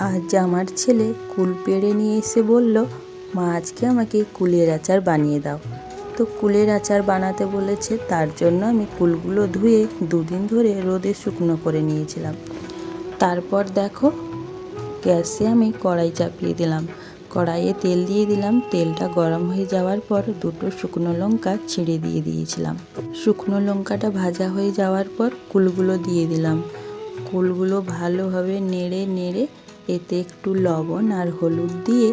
আজ আমার ছেলে কুল পেড়ে নিয়ে এসে বলল, মা আজকে আমাকে কুলের আচার বানিয়ে দাও। তো কুলের আচার বানাতে বলেছে, তার জন্য আমি কুলগুলো ধুয়ে দুদিন ধরে রোদে শুকনো করে নিয়েছিলাম। তারপর দেখো, গ্যাসে আমি কড়াই চাপিয়ে দিলাম, কড়াইয়ে তেল দিয়ে দিলাম। তেলটা গরম হয়ে যাওয়ার পর দুটো শুকনো লঙ্কা ছিঁড়ে দিয়ে দিয়েছিলাম। শুকনো লঙ্কাটা ভাজা হয়ে যাওয়ার পর কুলগুলো দিয়ে দিলাম। কুলগুলো ভালোভাবে নেড়ে নেড়ে এতে একটু লবণ আর হলুদ দিয়ে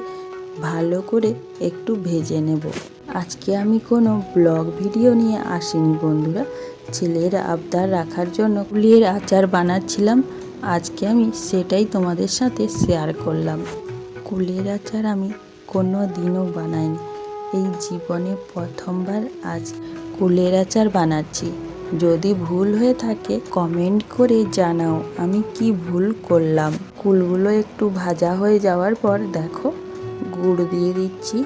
ভালো করে একটু ভেজে নেব। আজকে আমি কোনো ব্লগ ভিডিও নিয়ে আসিনি বন্ধুরা, ছেলের আবদার রাখার জন্য কুলের আচার বানাচ্ছিলাম। আজকে আমি সেটাই তোমাদের সাথে শেয়ার করলাম। কুলের আচার আমি কোনো দিনও বানাইনি, এই জীবনে প্রথমবার আজ কুলের আচার বানাচ্ছি। যদি ভুল হয়ে থাকে কমেন্ট করে জানাও আমি কি ভুল করলাম। কুলগুলো একটু ভাজা হয়ে যাওয়ার পর দেখো গুড় দিয়ে দিচ্ছি।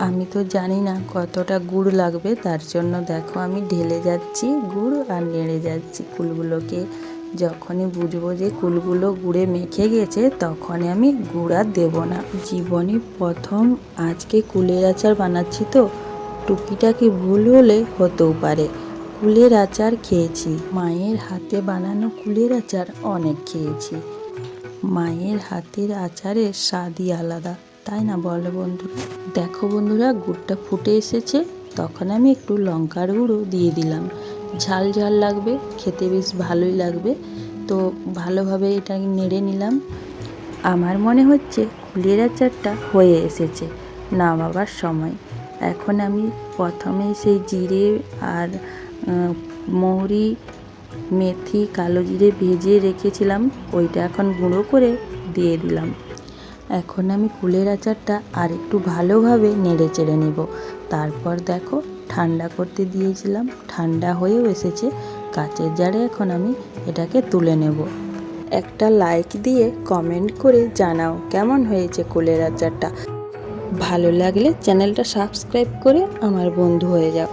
আমি তো জানি না কতটা গুড় লাগবে, তার জন্য দেখো আমি ঢেলে যাচ্ছি গুড় আর নেড়ে যাচ্ছি কুলগুলোকে। যখনই বুঝবো যে কুলগুলো গুড়ে মেখে গেছে তখনই আমি গুড় আর দেবো না। জীবনে প্রথম আজকে কুলের আচার বানাচ্ছি, তো টুকিটাকি ভুল হলে হতেও পারে। কুলের আচার খেয়েছি, মায়ের হাতে বানানো কুলের আচার অনেক খেয়েছি। মায়ের হাতের আচারের স্বাদই আলাদা, তাই না বলো বন্ধুরা? দেখো বন্ধুরা, গুড়টা ফুটে এসেছে, তখন আমি একটু লঙ্কার গুঁড়ো দিয়ে দিলাম। ঝাল ঝাল লাগবে, খেতে বেশ ভালোই লাগবে। তো ভালোভাবে এটা নেড়ে নিলাম। আমার মনে হচ্ছে কুলের আচারটা হয়ে এসেছে, নামাবার সময়। এখন আমি প্রথমে সেই জিরে আর মৌরি, মেথি, কালো জিরে ভেজে রেখেছিলাম, ওইটা এখন গুঁড়ো করে দিয়ে দিলাম। এখন আমি কুলের আচারটা আর একটু ভালোভাবে নেড়ে চেড়ে নেব। তারপর দেখো ঠান্ডা করতে দিয়েছিলাম, ঠান্ডা হয়েও এসেছে কাচের জারে। এখন আমি এটাকে তুলে নেব। একটা লাইক দিয়ে কমেন্ট করে জানাও কেমন হয়েছে কুলের আচারটা। ভালো লাগলে চ্যানেলটা সাবস্ক্রাইব করে আমার বন্ধু হয়ে যাও।